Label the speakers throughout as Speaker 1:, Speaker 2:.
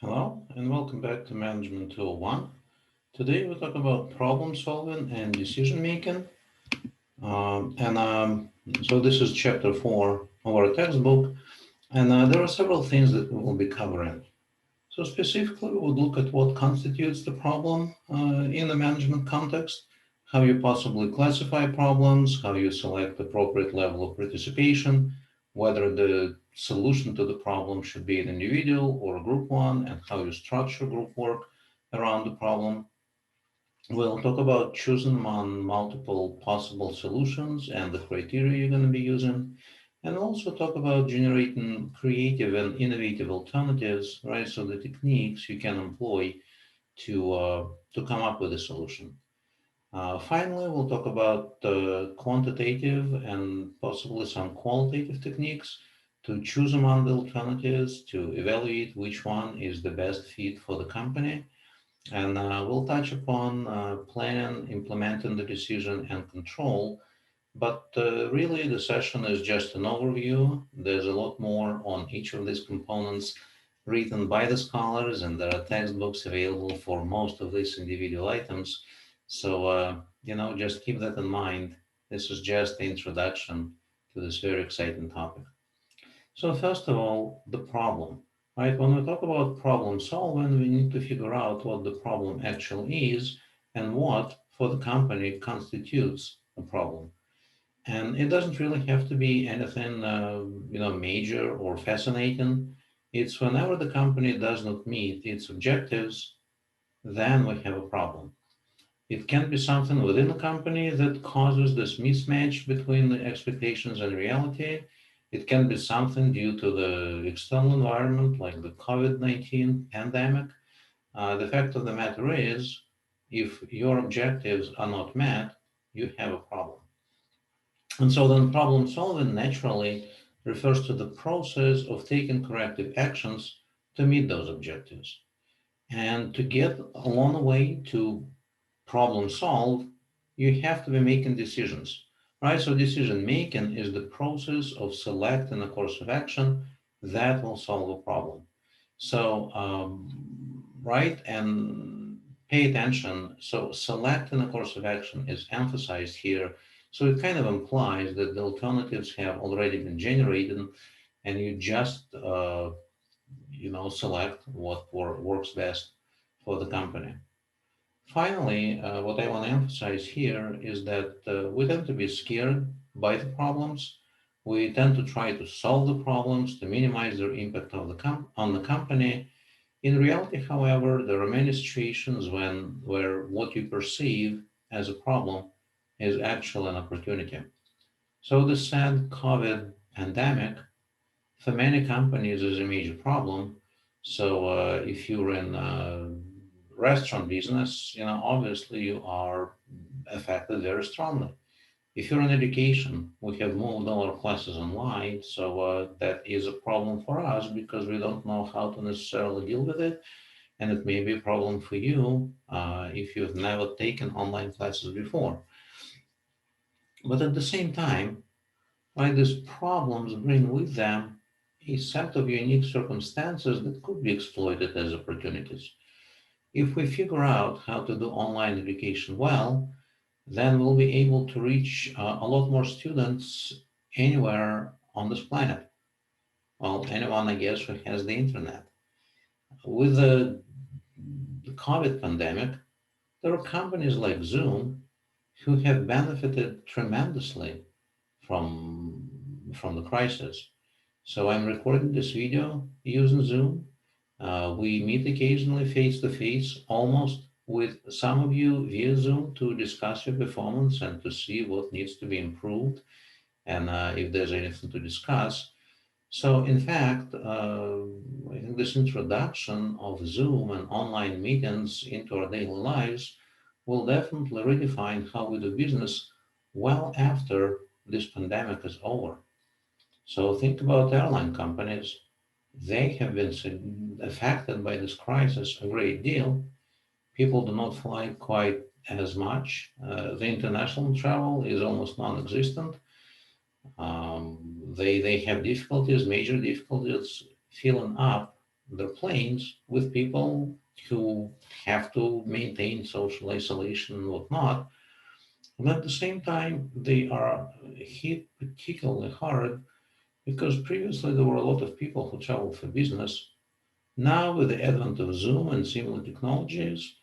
Speaker 1: Hello and welcome back to Management Tool 1. Today we talk about problem solving and decision making. And so this is chapter 4 of our textbook, and there are several things that we will be covering. So specifically, we would look at what constitutes the problem in the management context, how you possibly classify problems, how you select appropriate level of participation, whether the solution to the problem should be an individual or a group one, and how you structure group work around the problem. We'll talk about choosing among multiple possible solutions and the criteria you're going to be using, and also talk about generating creative and innovative alternatives, right? So the techniques you can employ to come up with a solution. Finally, we'll talk about quantitative and possibly some qualitative techniques to choose among the alternatives to evaluate which one is the best fit for the company. And we'll touch upon planning, implementing the decision, and control. But really, the session is just an overview. There's a lot more on each of these components written by the scholars, and there are textbooks available for most of these individual items. So, just keep that in mind. This is just the introduction to this very exciting topic. So first of all, the problem, right? When we talk about problem solving, we need to figure out what the problem actually is and what, for the company, constitutes a problem. And it doesn't really have to be anything, major or fascinating. It's whenever the company does not meet its objectives, then we have a problem. It can be something within the company that causes this mismatch between the expectations and reality. It can be something due to the external environment, like the COVID-19 pandemic. The fact of the matter is, if your objectives are not met, you have a problem. And so then problem solving naturally refers to the process of taking corrective actions to meet those objectives. And to get along the way to problem solve, you have to be making decisions, right? So decision making is the process of selecting a course of action that will solve a problem. Right, and pay attention. So selecting a course of action is emphasized here. So it kind of implies that the alternatives have already been generated, and you just select what works best for the company. Finally, what I want to emphasize here is that we tend to be scared by the problems. We tend to try to solve the problems to minimize their impact on the company. In reality, however, there are many situations where what you perceive as a problem is actually an opportunity. So the sad COVID pandemic for many companies is a major problem. So if you're in restaurant business, obviously you are affected very strongly. If you're in education, we have moved all our classes online, so that is a problem for us because we don't know how to necessarily deal with it, and it may be a problem for you if you've never taken online classes before. But at the same time, right, these problems bring with them a set of unique circumstances that could be exploited as opportunities. If we figure out how to do online education well, then we'll be able to reach a lot more students anywhere on this planet. Well, anyone, I guess, who has the internet. With the COVID pandemic, there are companies like Zoom who have benefited tremendously from the crisis. So I'm recording this video using Zoom. We meet occasionally face to face, almost with some of you via Zoom to discuss your performance and to see what needs to be improved and if there's anything to discuss. So, in fact, I think this introduction of Zoom and online meetings into our daily lives will definitely redefine how we do business well after this pandemic is over. So, think about airline companies. They have been affected by this crisis a great deal. People do not fly quite as much. The international travel is almost non-existent. They have difficulties, major difficulties filling up their planes with people who have to maintain social isolation and whatnot. And at the same time, they are hit particularly hard because previously there were a lot of people who traveled for business. Now, with the advent of Zoom and similar technologies,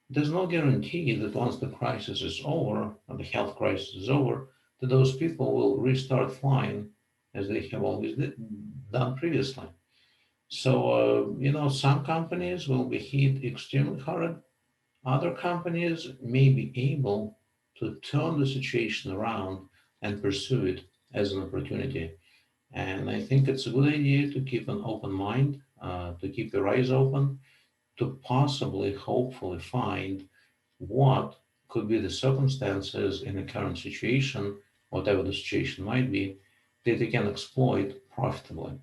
Speaker 1: there's no guarantee that once the crisis is over, or the health crisis is over, that those people will restart flying as they have always done previously. So, some companies will be hit extremely hard. Other companies may be able to turn the situation around and pursue it as an opportunity. And I think it's a good idea to keep an open mind, to keep your eyes open, to possibly, hopefully, find what could be the circumstances in the current situation, whatever the situation might be, that you can exploit profitably.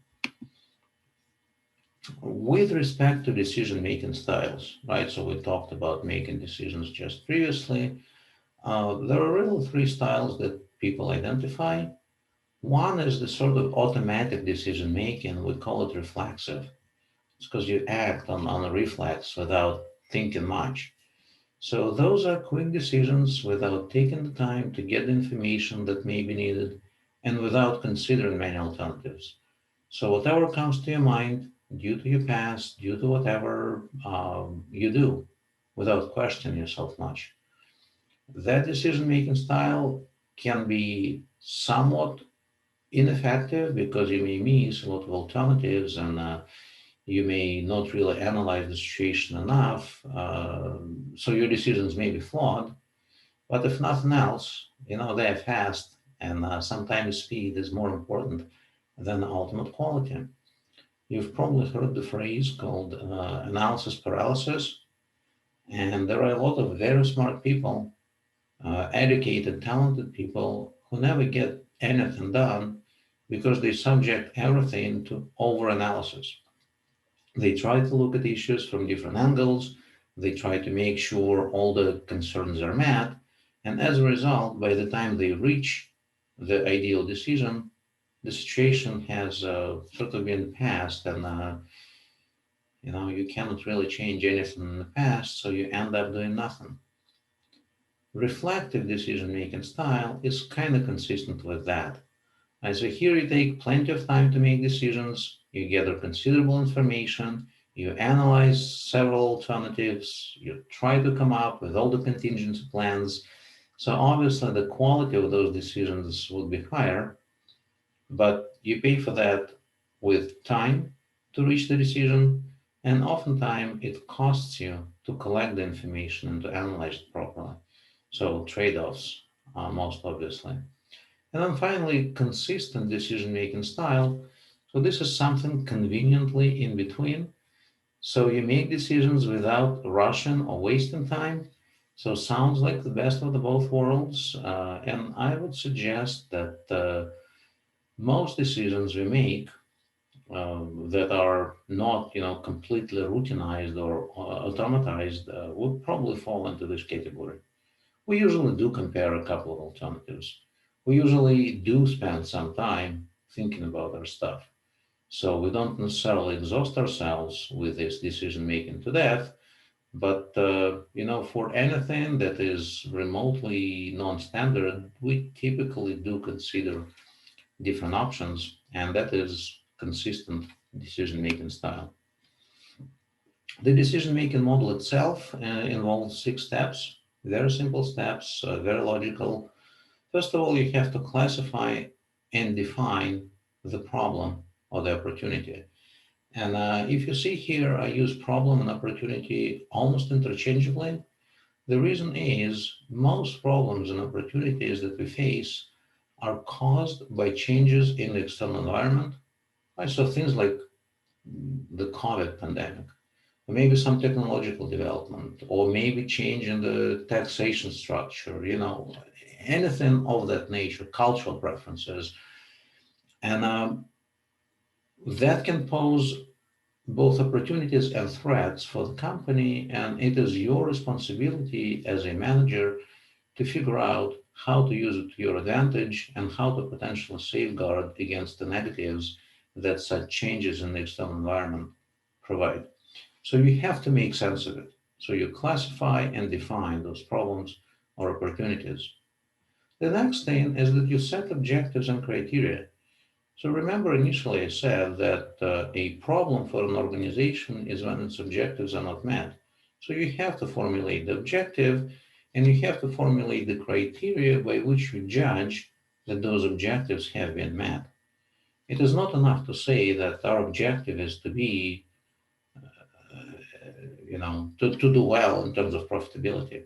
Speaker 1: With respect to decision making styles, right? So we talked about making decisions just previously. There are really three styles that people identify. One is the sort of automatic decision making. We call it reflexive. It's because you act on a reflex without thinking much. So those are quick decisions without taking the time to get the information that may be needed and without considering many alternatives. So whatever comes to your mind, due to your past, due to whatever you do, without questioning yourself much. That decision-making style can be somewhat ineffective because you may miss a lot of alternatives and you may not really analyze the situation enough. So your decisions may be flawed. But if nothing else, they're fast, and sometimes speed is more important than the ultimate quality. You've probably heard the phrase called analysis paralysis, and there are a lot of very smart people, educated, talented people who never get anything done because they subject everything to overanalysis. They try to look at issues from different angles, they try to make sure all the concerns are met, and as a result, by the time they reach the ideal decision, the situation has sort of been passed and you cannot really change anything in the past, so you end up doing nothing. Reflective decision making style is kind of consistent with that. And so here you take plenty of time to make decisions, you gather considerable information, you analyze several alternatives, you try to come up with all the contingency plans. So obviously the quality of those decisions will be higher, but you pay for that with time to reach the decision, and oftentimes it costs you to collect the information and to analyze it properly. So trade-offs, most obviously. And then finally, consistent decision-making style. So this is something conveniently in between. So you make decisions without rushing or wasting time. So sounds like the best of the both worlds. And I would suggest that most decisions we make that are not, completely routinized or automatized would probably fall into this category. We usually do compare a couple of alternatives. We usually do spend some time thinking about our stuff. So we don't necessarily exhaust ourselves with this decision making to death, but for anything that is remotely non-standard, we typically do consider different options, and that is consistent decision making style. The decision making model itself involves six steps, very simple steps, very logical. First of all, you have to classify and define the problem or the opportunity. And if you see here, I use problem and opportunity almost interchangeably. The reason is most problems and opportunities that we face are caused by changes in the external environment. Right? So things like the COVID pandemic, or maybe some technological development, or maybe change in the taxation structure, anything of that nature, cultural preferences. And that can pose both opportunities and threats for the company. And it is your responsibility as a manager to figure out how to use it to your advantage and how to potentially safeguard against the negatives that such changes in the external environment provide. So you have to make sense of it. So you classify and define those problems or opportunities. The next thing is that you set objectives and criteria. So remember, initially I said that a problem for an organization is when its objectives are not met. So you have to formulate the objective and you have to formulate the criteria by which you judge that those objectives have been met. It is not enough to say that our objective is to be, to do well in terms of profitability.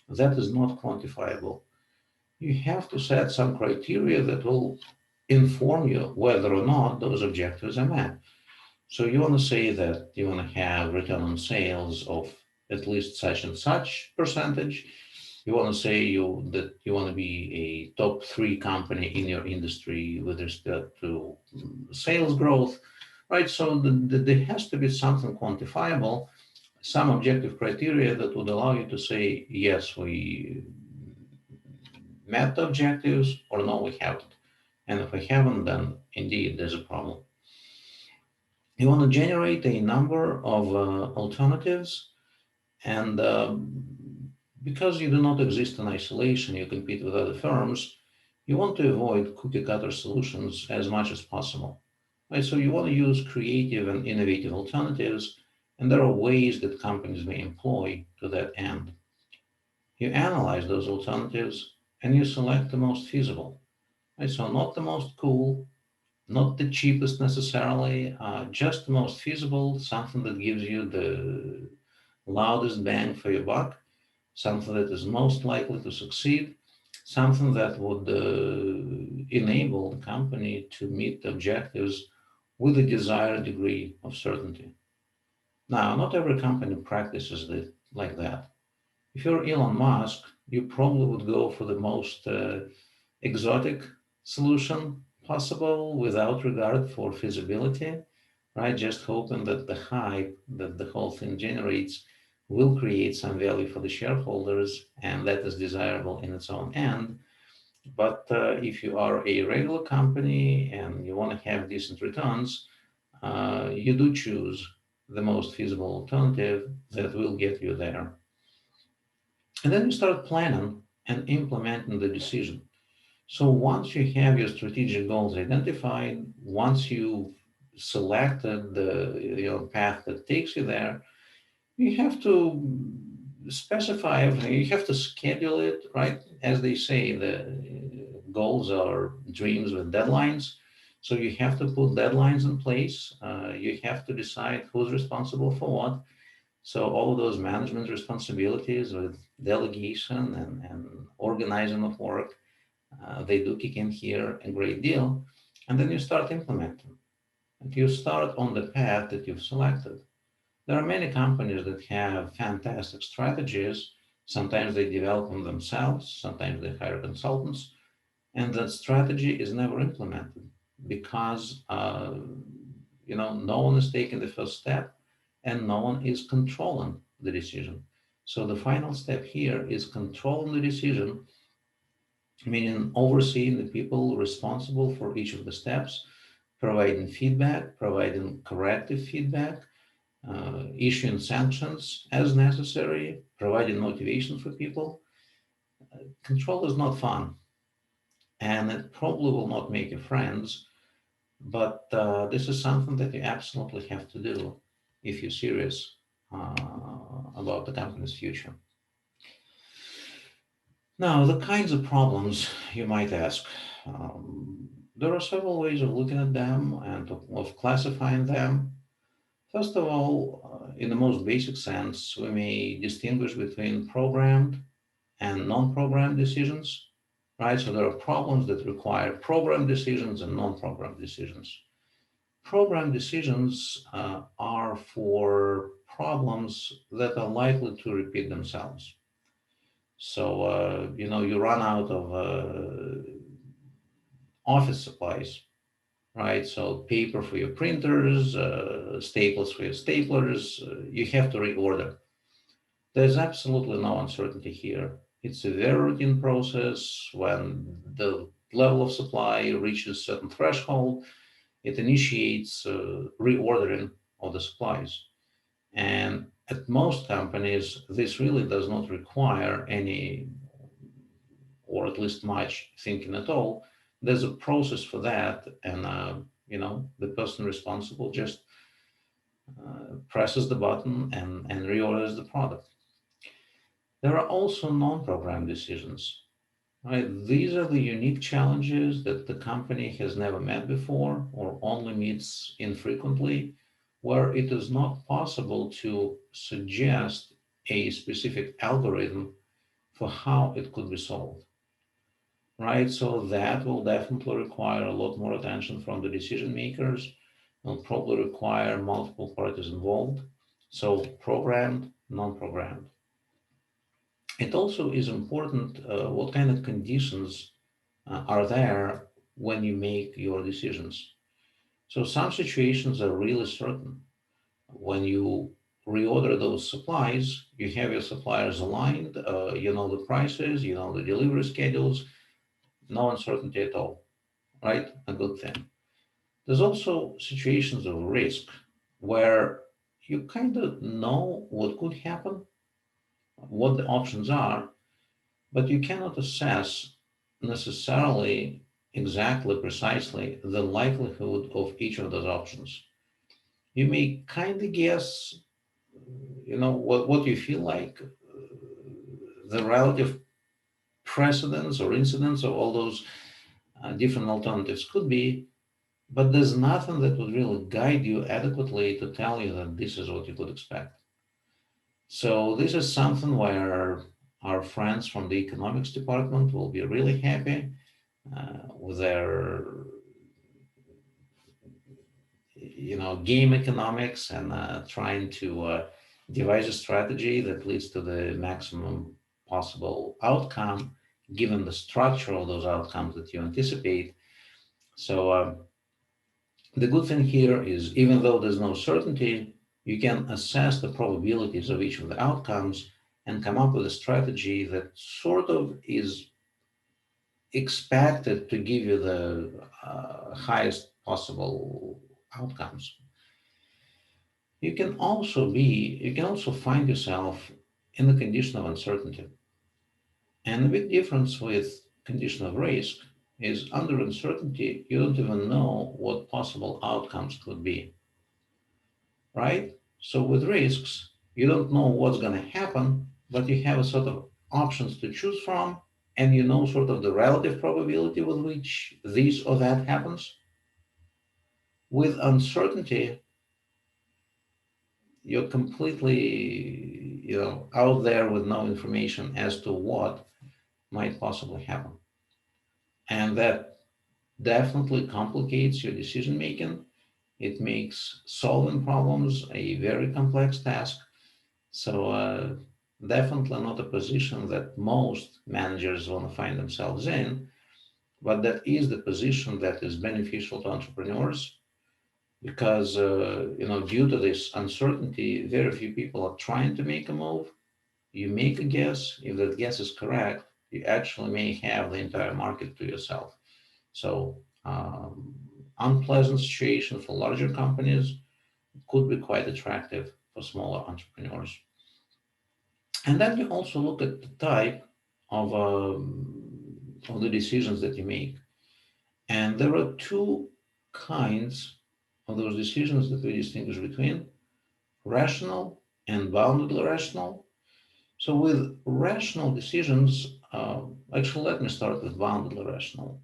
Speaker 1: That is not quantifiable. You have to set some criteria that will inform you whether or not those objectives are met. So you want to say that you want to have return on sales of at least such and such percentage. You want to say that you want to be a top three company in your industry with respect to sales growth, right? So there has to be something quantifiable, some objective criteria that would allow you to say, yes, we met the objectives, or no, we haven't. And if we haven't, then indeed there's a problem. You want to generate a number of alternatives, and because you do not exist in isolation, you compete with other firms, you want to avoid cookie cutter solutions as much as possible. Right? So you want to use creative and innovative alternatives, and there are ways that companies may employ to that end. You analyze those alternatives and you select the most feasible. Right? So not the most cool, not the cheapest necessarily, just the most feasible, something that gives you the loudest bang for your buck, something that is most likely to succeed, something that would enable the company to meet the objectives with the desired degree of certainty. Now, not every company practices it like that. If you're Elon Musk, you probably would go for the most exotic solution possible without regard for feasibility, right? Just hoping that the hype that the whole thing generates will create some value for the shareholders, and that is desirable in its own end. But if you are a regular company and you want to have decent returns, you do choose the most feasible alternative that will get you there. And then you start planning and implementing the decision. So once you have your strategic goals identified, once you've selected the path that takes you there, you have to specify everything. You have to schedule it, right? As they say, the goals are dreams with deadlines. So you have to put deadlines in place. You have to decide who's responsible for what. So all of those management responsibilities with delegation and organizing of work, they do kick in here a great deal. And then you start implementing. And you start on the path that you've selected. There are many companies that have fantastic strategies. Sometimes they develop them themselves, sometimes they hire consultants, and that strategy is never implemented because no one is taking the first step and no one is controlling the decision. So the final step here is controlling the decision, meaning overseeing the people responsible for each of the steps, providing feedback, providing corrective feedback, issuing sanctions as necessary, providing motivation for people. Control is not fun, and it probably will not make you friends, but this is something that you absolutely have to do if you're serious about the company's future. Now, the kinds of problems you might ask. There are several ways of looking at them and of classifying them. First of all, in the most basic sense, we may distinguish between programmed and non-programmed decisions, right? So there are problems that require programmed decisions and non-programmed decisions. Programmed decisions are for problems that are likely to repeat themselves. So, you run out of office supplies, right? So paper for your printers, staples for your staplers, you have to reorder. There's absolutely no uncertainty here. It's a very routine process. When the level of supply reaches a certain threshold, it initiates reordering of the supplies. And at most companies, this really does not require any, or at least much thinking at all. There's a process for that, and the person responsible just presses the button and reorders the product. There are also non-program decisions, right? These are the unique challenges that the company has never met before or only meets infrequently, where it is not possible to suggest a specific algorithm for how it could be solved, right? So that will definitely require a lot more attention from the decision makers. Will probably require multiple parties involved. So programmed, non-programmed. It also is important what kind of conditions are there when you make your decisions. So some situations are really certain. When you reorder those supplies, you have your suppliers aligned, you know the prices, you know the delivery schedules, no uncertainty at all, right? A good thing. There's also situations of risk where you kind of know what could happen, what the options are, but you cannot assess necessarily exactly, precisely the likelihood of each of those options. You may kind of guess, what you feel like the relative precedence or incidence of all those different alternatives could be, but there's nothing that would really guide you adequately to tell you that this is what you could expect. So this is something where our friends from the economics department will be really happy with their, game economics and trying to devise a strategy that leads to the maximum possible outcome, given the structure of those outcomes that you anticipate. So the good thing here is even though there's no certainty, you can assess the probabilities of each of the outcomes and come up with a strategy that sort of is expected to give you the highest possible outcomes. You can also find yourself in the condition of uncertainty. And the big difference with condition of risk is under uncertainty, you don't even know what possible outcomes could be, right? So with risks, you don't know what's going to happen, but you have a sort of options to choose from, and you know sort of the relative probability with which this or that happens. With uncertainty, you're completely, out there with no information as to what might possibly happen. And that definitely complicates your decision making. It makes solving problems a very complex task. So definitely not a position that most managers want to find themselves in, but that is the position that is beneficial to entrepreneurs because due to this uncertainty, very few people are trying to make a move. You make a guess. If that guess is correct, you actually may have the entire market to yourself. So unpleasant situation for larger companies could be quite attractive for smaller entrepreneurs. And then you also look at the type of the decisions that you make. And there are two kinds of those decisions that we distinguish between rational and boundedly rational. So with rational decisions, actually, let me start with boundedly rational.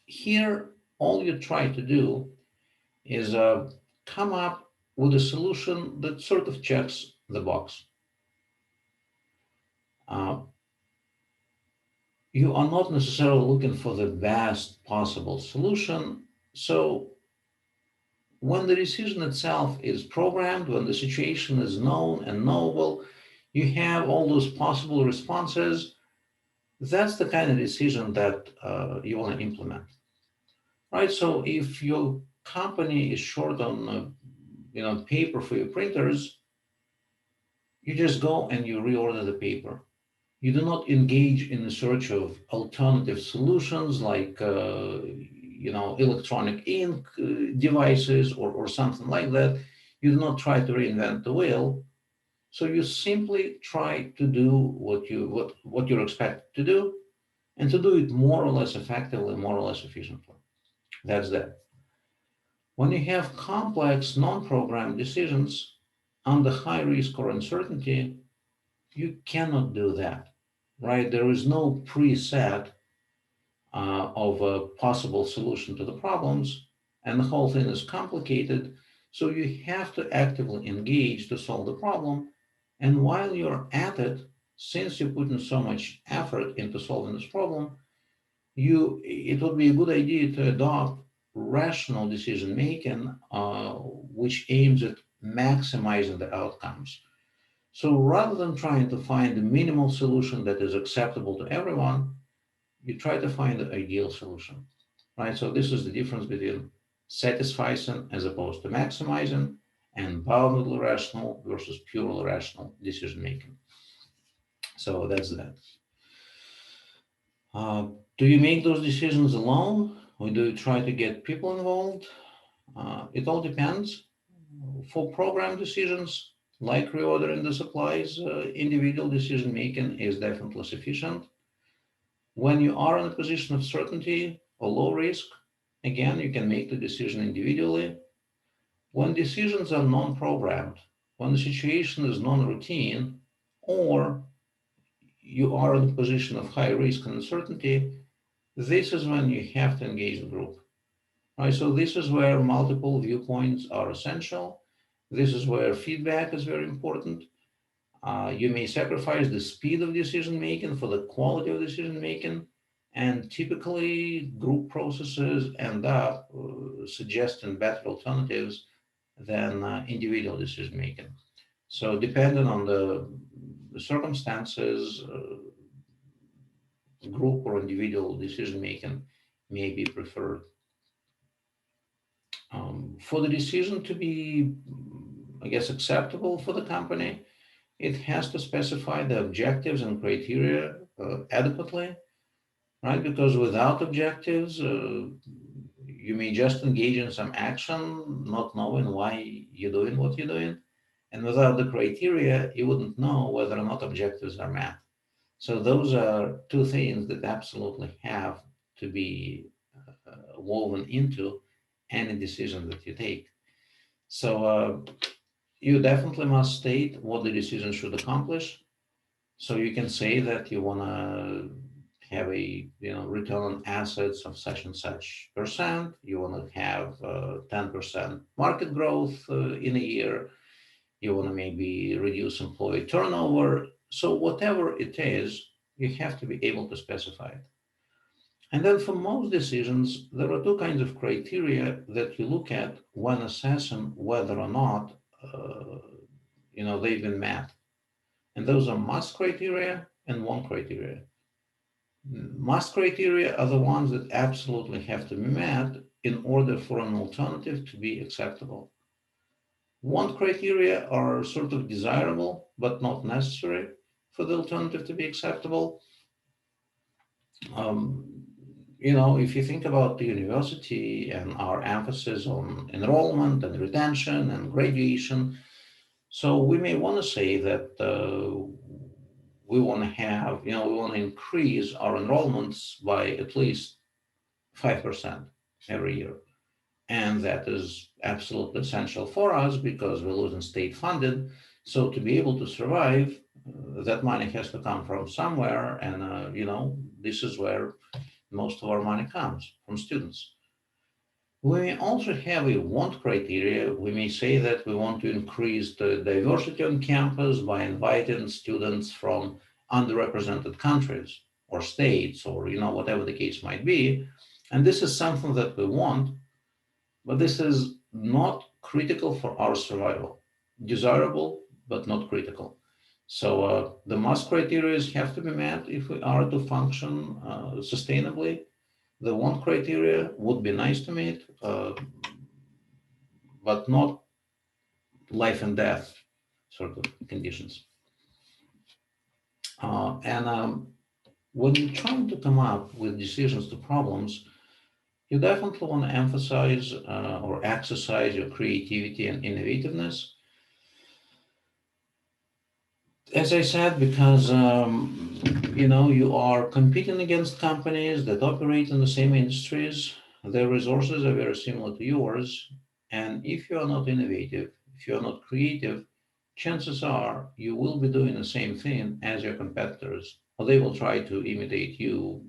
Speaker 1: Here, all you try to do is come up with a solution that sort of checks the box. Uh, you are not necessarily looking for the best possible solution. So when the decision itself is programmed, when the situation is known and knowable, you have all those possible responses. That's the kind of decision that you want to implement, right? So if your company is short on, paper for your printers, you just go and you reorder the paper. You do not engage in the search of alternative solutions like, electronic ink devices or something like that. You do not try to reinvent the wheel. So you simply try to do what you're expected to do, and to do it more or less effectively, more or less efficiently. That's that. When you have complex non-programmed decisions under high risk or uncertainty, you cannot do that, right? There is no preset of a possible solution to the problems, and the whole thing is complicated. So you have to actively engage to solve the problem. And while you're at it, since you put in so much effort into solving this problem, it would be a good idea to adopt rational decision making, which aims at maximizing the outcomes. So rather than trying to find the minimal solution that is acceptable to everyone, you try to find the ideal solution, right? So this is the difference between satisficing as opposed to maximizing, and boundedly rational versus purely rational decision making. So that's that. Uh, do you make those decisions alone, or do you try to get people involved? It all depends. For program decisions, like reordering the supplies, individual decision making is definitely sufficient. When you are in a position of certainty or low risk, again, you can make the decision individually. When decisions are non-programmed, when the situation is non-routine, or you are in a position of high risk and uncertainty, this is when you have to engage the group. Right? So this is where multiple viewpoints are essential. This is where feedback is very important. You may sacrifice the speed of decision making for the quality of decision making, and typically group processes end up suggesting better alternatives than individual decision making. So depending on the circumstances, group or individual decision making may be preferred. For the decision to be, I guess, acceptable for the company, it has to specify the objectives and criteria adequately, right? Because without objectives, you may just engage in some action, not knowing why you're doing what you're doing. And without the criteria, you wouldn't know whether or not objectives are met. So those are two things that absolutely have to be woven into any decision that you take. So you definitely must state what the decision should accomplish. So you can say that you want to have a return on assets of such and such percent. You want to have 10% market growth in a year. You want to maybe reduce employee turnover. So whatever it is, you have to be able to specify it. And then for most decisions, there are two kinds of criteria that you look at when assessing whether or not they've been met. And those are must criteria and want criteria. Must criteria are the ones that absolutely have to be met in order for an alternative to be acceptable. Want criteria are sort of desirable, but not necessary for the alternative to be acceptable. Um, if you think about the university and our emphasis on enrollment and retention and graduation, so we may want to say that we want to have, we want to increase our enrollments by at least 5% every year. And that is absolutely essential for us because we're losing state funded. So to be able to survive, that money has to come from somewhere. And, this is where most of our money comes from students. We may also have a want criteria. We may say that we want to increase the diversity on campus by inviting students from underrepresented countries or states or, whatever the case might be. And this is something that we want, but this is not critical for our survival. Desirable, but not critical. So the must criteria have to be met if we are to function sustainably. The want criteria would be nice to meet, but not life and death sort of conditions. And when you're trying to come up with decisions to problems, You definitely want to emphasize or exercise your creativity and innovativeness. As I said, because you are competing against companies that operate in the same industries. Their resources are very similar to yours, and if you are not innovative, if you are not creative, chances are you will be doing the same thing as your competitors, or they will try to imitate you,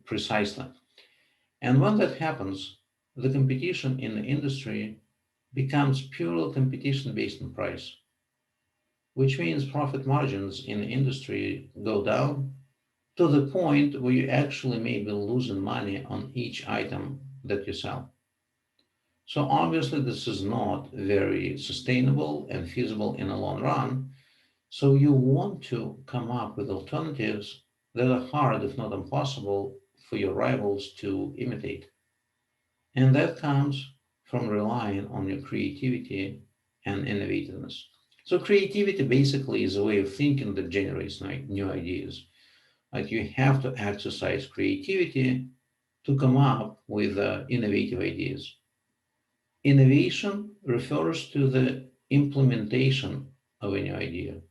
Speaker 1: precisely. And when that happens, the competition in the industry becomes pure competition based on price, which means profit margins in the industry go down to the point where you actually may be losing money on each item that you sell. So obviously this is not very sustainable and feasible in the long run. So you want to come up with alternatives that are hard, if not impossible, for your rivals to imitate. And that comes from relying on your creativity and innovativeness. So creativity basically is a way of thinking that generates new ideas. Like you have to exercise creativity to come up with innovative ideas. Innovation refers to the implementation of a new idea.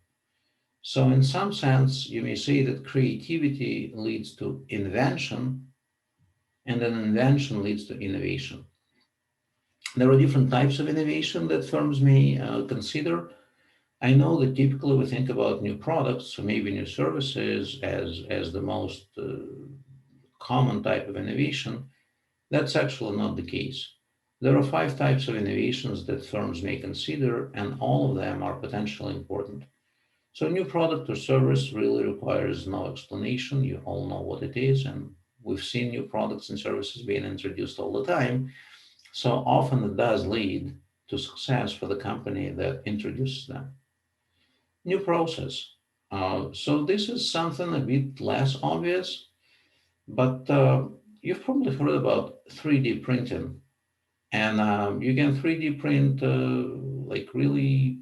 Speaker 1: So, in some sense, you may say that creativity leads to invention, and then invention leads to innovation. There are different types of innovation that firms may consider. I know that typically we think about new products, or maybe new services, as the most common type of innovation. That's actually not the case. There are five types of innovations that firms may consider, and all of them are potentially important. So, a new product or service really requires no explanation. You all know what it is, and we've seen new products and services being introduced all the time. So, often it does lead to success for the company that introduces them. New process. So, this is something a bit less obvious, but you've probably heard about 3D printing. And you can 3D print like really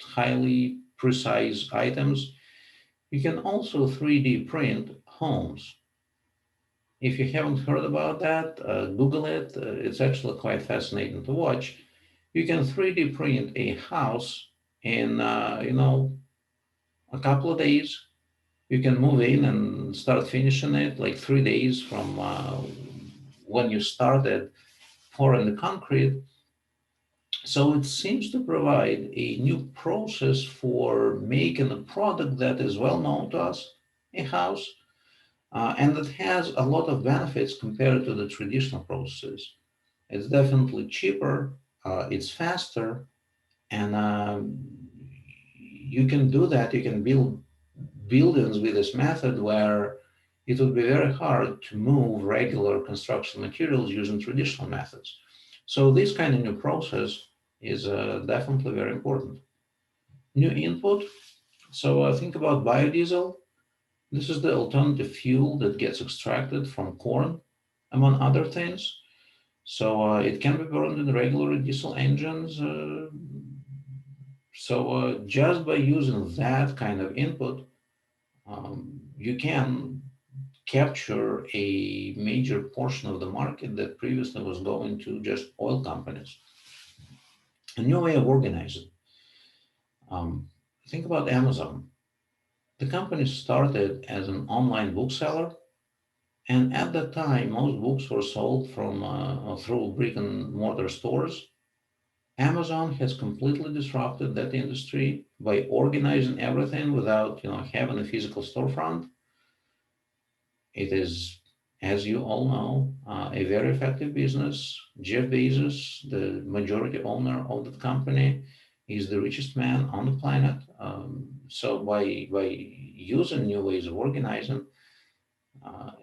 Speaker 1: highly precise items. You can also 3D print homes. If you haven't heard about that, Google it. It's actually quite fascinating to watch. You can 3D print a house in, a couple of days. You can move in and start finishing it like 3 days from when you started pouring the concrete. So it seems to provide a new process for making a product that is well known to us, a house, and that has a lot of benefits compared to the traditional processes. It's definitely cheaper, it's faster, and you can do that. You can build buildings with this method where it would be very hard to move regular construction materials using traditional methods. So this kind of new process is definitely very important. New input. So think about biodiesel. This is the alternative fuel that gets extracted from corn, among other things. So it can be burned in regular diesel engines. So just by using that kind of input, you can capture a major portion of the market that previously was going to just oil companies. A new way of organizing. Um, think about Amazon. The company started as an online bookseller, and at that time, most books were sold from through brick and mortar stores. Amazon has completely disrupted that industry by organizing everything without, having a physical storefront. It is, as you all know, a very effective business. Jeff Bezos, the majority owner of the company, is the richest man on the planet. So by using new ways of organizing,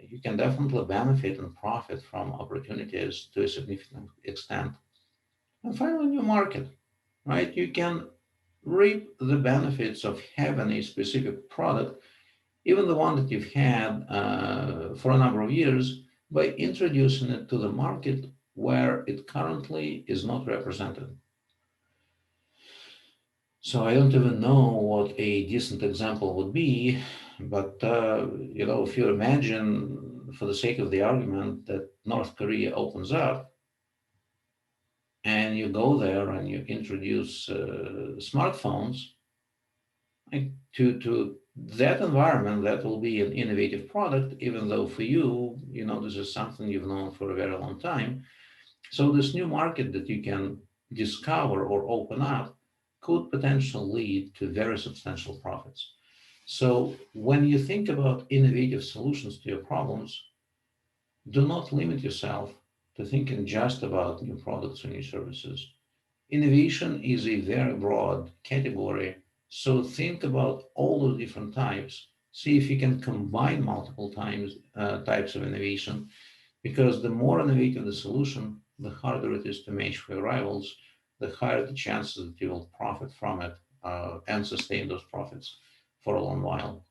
Speaker 1: you can definitely benefit and profit from opportunities to a significant extent. And finally, new market, right? You can reap the benefits of having a specific product, even the one that you've had for a number of years, by introducing it to the market where it currently is not represented. So I don't even know what a decent example would be, but if you imagine for the sake of the argument, that North Korea opens up and you go there and you introduce smartphones, like, to that environment, that will be an innovative product, even though for you, this is something you've known for a very long time. So this new market that you can discover or open up could potentially lead to very substantial profits. So when you think about innovative solutions to your problems, do not limit yourself to thinking just about new products or new services. Innovation is a very broad category, so think about all the different types. See if you can combine multiple types of innovation, because the more innovative the solution, the harder it is to match for your rivals, the higher the chances that you will profit from it and sustain those profits for a long while.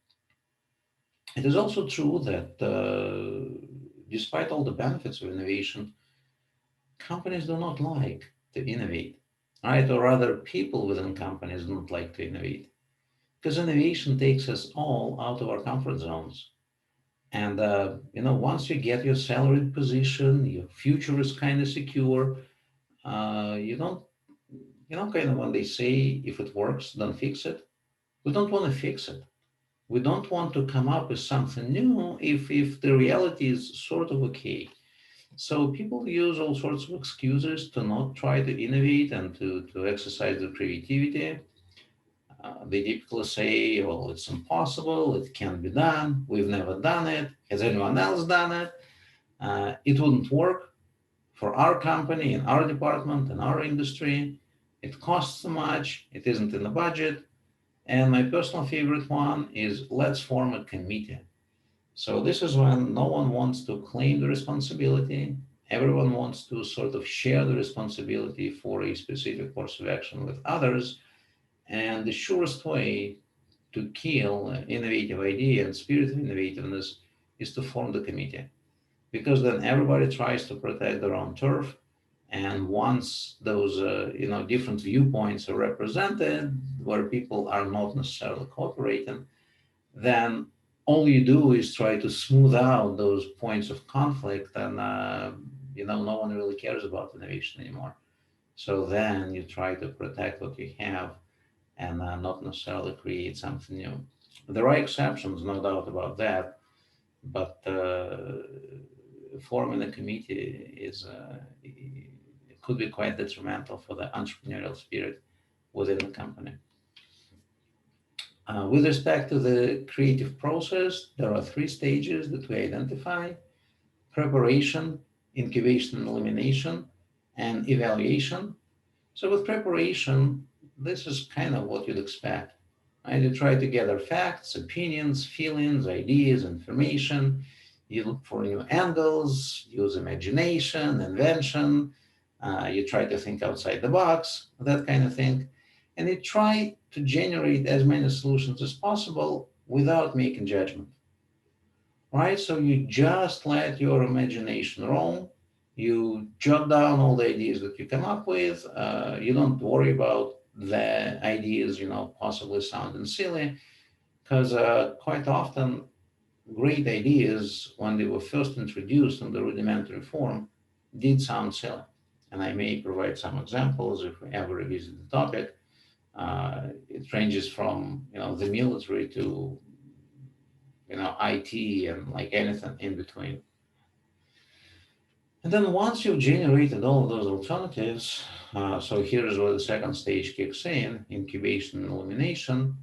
Speaker 1: It is also true that despite all the benefits of innovation, companies do not like to innovate, right? Or rather, people within companies don't like to innovate, because innovation takes us all out of our comfort zones. And once you get your salaried position, your future is kind of secure. You don't, kind of when they say if it works, then fix it. We don't want to fix it. We don't want to come up with something new if the reality is sort of okay. So people use all sorts of excuses to not try to innovate and to exercise their creativity. They typically say, well, it's impossible, it can't be done, we've never done it, has anyone else done it? It wouldn't work for our company, in our department, in our industry. It costs too much, it isn't in the budget. And my personal favorite one is, let's form a committee. So this is when no one wants to claim the responsibility. Everyone wants to sort of share the responsibility for a specific course of action with others. And the surest way to kill an innovative idea and spirit of innovativeness is to form the committee, because then everybody tries to protect their own turf. And once those different viewpoints are represented, where people are not necessarily cooperating, then all you do is try to smooth out those points of conflict, and no one really cares about innovation anymore. So then you try to protect what you have and not necessarily create something new. There are exceptions, no doubt about that, but forming a committee it could be quite detrimental for the entrepreneurial spirit within the company. With respect to the creative process, there are three stages that we identify: preparation, incubation and elimination, and evaluation. So with preparation, this is kind of what you'd expect. Right? You try to gather facts, opinions, feelings, ideas, information. You look for new angles, use imagination, invention. You try to think outside the box, that kind of thing. And you try to generate as many solutions as possible without making judgment. Right? So you just let your imagination roam. You jot down all the ideas that you come up with. You don't worry about the ideas, possibly sounding silly, because quite often great ideas, when they were first introduced in the rudimentary form, did sound silly. And I may provide some examples if we ever revisit the topic. It ranges from the military to IT and like anything in between. And then once you've generated all of those alternatives, so here's where the second stage kicks in: incubation and elimination.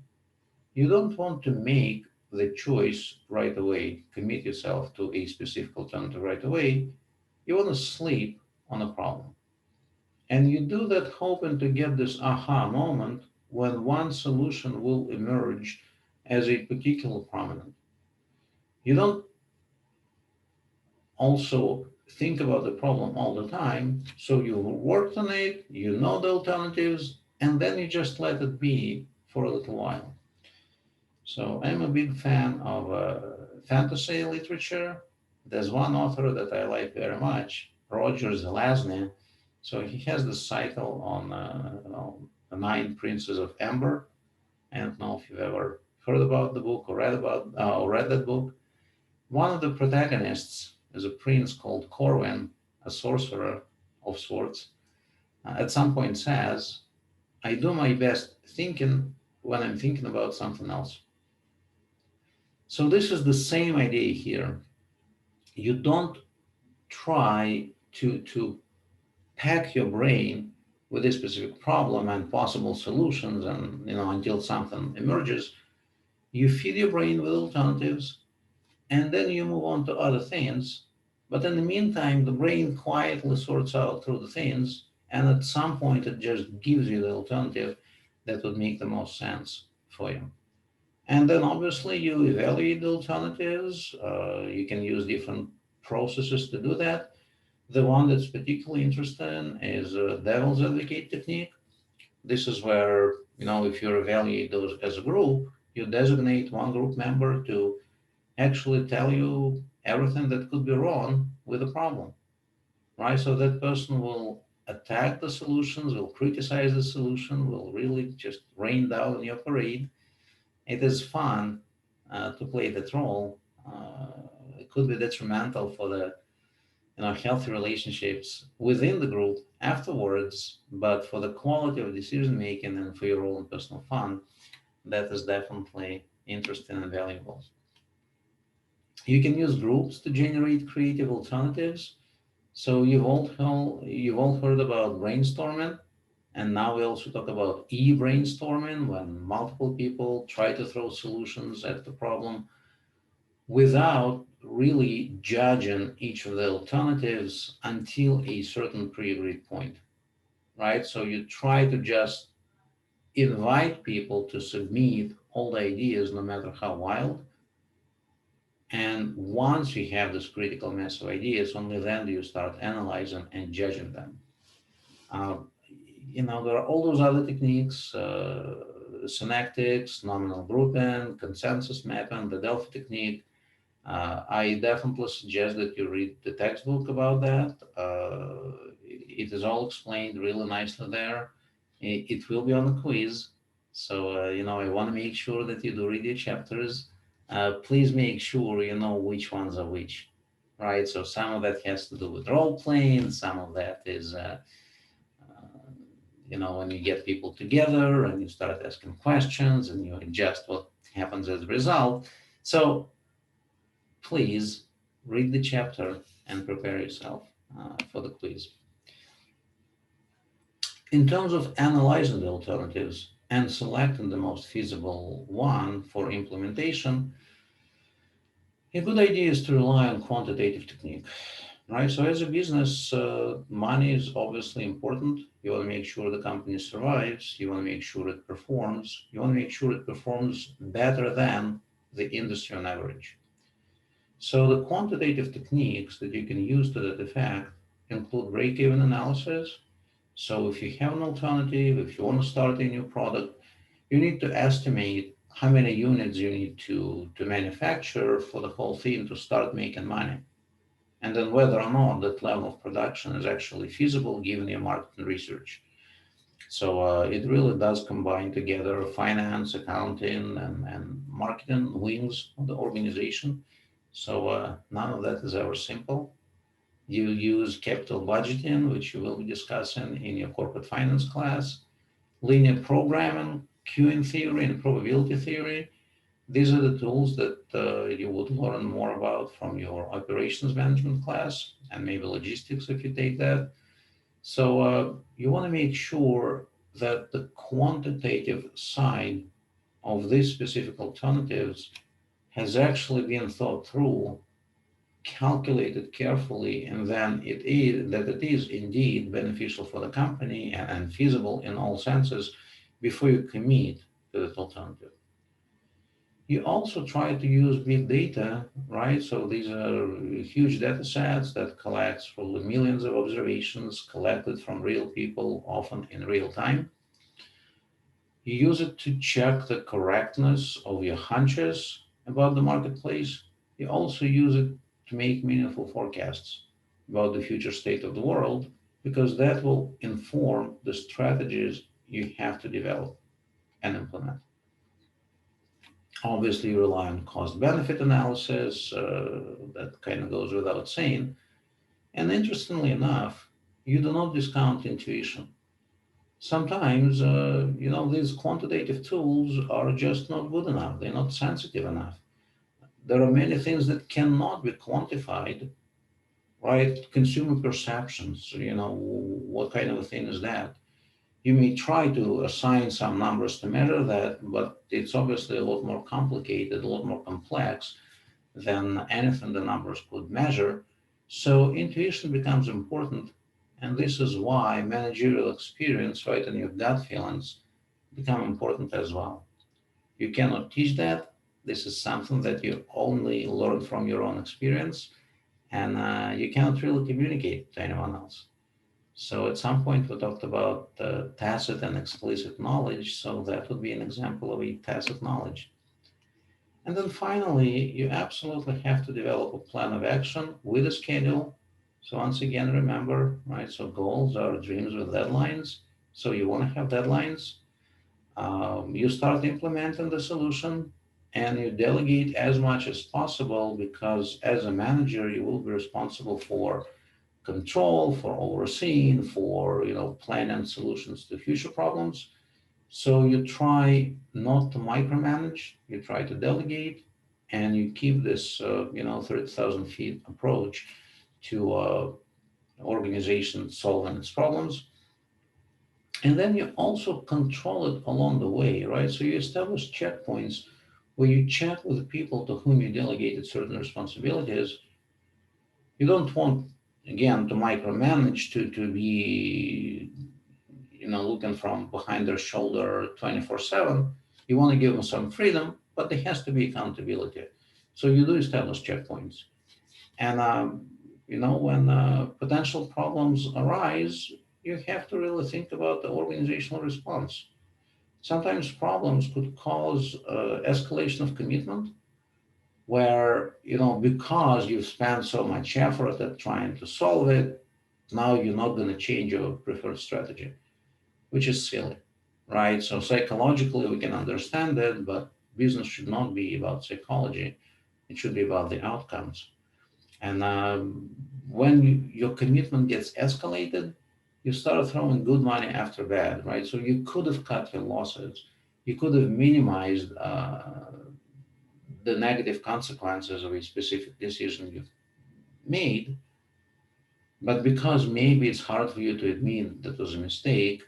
Speaker 1: You don't want to make the choice right away, commit yourself to a specific alternative right away. You want to sleep on a problem. And you do that hoping to get this aha moment when one solution will emerge as a particular prominent. You don't also think about the problem all the time. So you worked on it, you know the alternatives, and then you just let it be for a little while. So I'm a big fan of fantasy literature. There's one author that I like very much, Roger Zelazny. So he has this cycle on the Nine Princes of Amber. I don't know if you've ever heard about the book or read that book. One of the protagonists is a prince called Corwin, a sorcerer of sorts. At some point says, I do my best thinking when I'm thinking about something else. So this is the same idea here. You don't try to pack your brain with a specific problem and possible solutions and until something emerges. You feed your brain with alternatives and then you move on to other things. But in the meantime, the brain quietly sorts out through the things, and at some point, it just gives you the alternative that would make the most sense for you. And then obviously, you evaluate the alternatives. You can use different processes to do that. The one that's particularly interesting is a devil's advocate technique. This is where, if you evaluate those as a group, you designate one group member to actually tell you everything that could be wrong with the problem, right? So that person will attack the solutions, will criticize the solution, will really just rain down on your parade. It is fun to play that role. It could be detrimental for the healthy relationships within the group afterwards, but for the quality of decision making and for your own personal fun, that is definitely interesting and valuable. You can use groups to generate creative alternatives. So you've all heard about brainstorming, and now we also talk about e-brainstorming when multiple people try to throw solutions at the problem without really judging each of the alternatives until a certain pre-agreed point, right? So you try to just invite people to submit all the ideas, no matter how wild. And once you have this critical mass of ideas, only then do you start analyzing and judging them. Uh, there are all those other techniques, synectics, nominal grouping, consensus mapping, the Delphi technique. I definitely suggest that you read the textbook about that. It is all explained really nicely there. It will be on the quiz. So, I want to make sure that you do read your chapters. Please make sure you know which ones are which, right? So, some of that has to do with role playing, some of that is, when you get people together and you start asking questions and you adjust what happens as a result. So, please read the chapter and prepare yourself for the quiz. In terms of analyzing the alternatives and selecting the most feasible one for implementation, a good idea is to rely on quantitative technique, right? So as a business, money is obviously important. You want to make sure the company survives. You want to make sure it performs. You want to make sure it performs better than the industry on average. So the quantitative techniques that you can use to that effect include break-even analysis. So if you have an alternative, if you want to start a new product, you need to estimate how many units you need to manufacture for the whole thing to start making money. And then whether or not that level of production is actually feasible given your market research. So it really does combine together finance, accounting, and marketing wings of the organization. So none of that is ever simple. You use capital budgeting, which you will be discussing in your corporate finance class, linear programming, queuing theory, and probability theory. These are the tools that you would learn more about from your operations management class and maybe logistics if you take that. So you want to make sure that the quantitative side of these specific alternatives has actually been thought through, calculated carefully, and then it is indeed beneficial for the company and feasible in all senses before you commit to that alternative. You also try to use big data, right? So these are huge data sets that collects probably millions of observations collected from real people, often in real time. You use it to check the correctness of your hunches about the marketplace. You also use it to make meaningful forecasts about the future state of the world because that will inform the strategies you have to develop and implement. Obviously, you rely on cost-benefit analysis. That kind of goes without saying. And interestingly enough, you do not discount intuition. Sometimes, these quantitative tools are just not good enough. They're not sensitive enough. There are many things that cannot be quantified, right? Consumer perceptions, what kind of a thing is that? You may try to assign some numbers to measure that, but it's obviously a lot more complicated, a lot more complex than anything the numbers could measure. So intuition becomes important. And this is why managerial experience, right, and your gut feelings become important as well. You cannot teach that. This is something that you only learn from your own experience, and you cannot really communicate to anyone else. So at some point we talked about tacit and explicit knowledge. So that would be an example of a tacit knowledge. And then finally, you absolutely have to develop a plan of action with a schedule. So once again, remember, right? So goals are dreams with deadlines. So you want to have deadlines. You start implementing the solution and you delegate as much as possible because as a manager, you will be responsible for control, for overseeing, for planning solutions to future problems. So you try not to micromanage, you try to delegate, and you keep this 30,000 feet approach to organization solving its problems. And then you also control it along the way, right? So you establish checkpoints where you check with the people to whom you delegated certain responsibilities. You don't want, again, to micromanage, to be looking from behind their shoulder 24/7. You want to give them some freedom, but there has to be accountability. So you do establish checkpoints. And, when potential problems arise, you have to really think about the organizational response. Sometimes problems could cause escalation of commitment where, because you've spent so much effort at trying to solve it, now you're not going to change your preferred strategy, which is silly, right? So psychologically, we can understand it, but business should not be about psychology. It should be about the outcomes. And when your commitment gets escalated, you start throwing good money after bad, right? So you could have cut your losses. You could have minimized the negative consequences of a specific decision you've made. But because maybe it's hard for you to admit that was a mistake,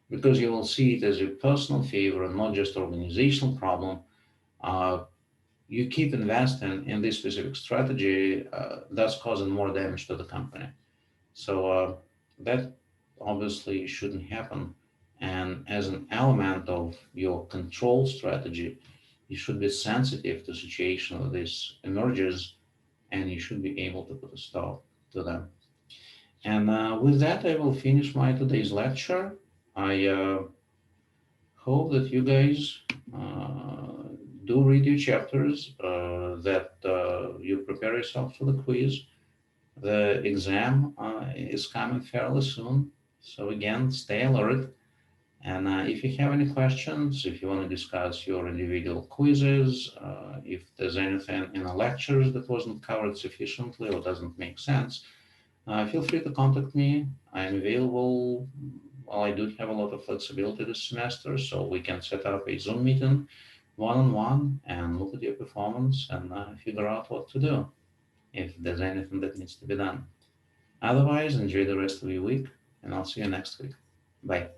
Speaker 1: because you will see it as a personal favor and not just organizational problem, uh, you keep investing in this specific strategy, thus causing more damage to the company. So that obviously shouldn't happen. And as an element of your control strategy, you should be sensitive to situation where this emerges, and you should be able to put a stop to them. And with that, I will finish my today's lecture. I hope that you guys do read your chapters, that you prepare yourself for the quiz. The exam is coming fairly soon. So again, stay alert. And if you have any questions, if you want to discuss your individual quizzes, if there's anything in the lectures that wasn't covered sufficiently or doesn't make sense, feel free to contact me. I'm available. Well, I do have a lot of flexibility this semester, so we can set up a Zoom meeting one-on-one and look at your performance and figure out what to do if there's anything that needs to be done. Otherwise, enjoy the rest of your week, and I'll see you next week. Bye.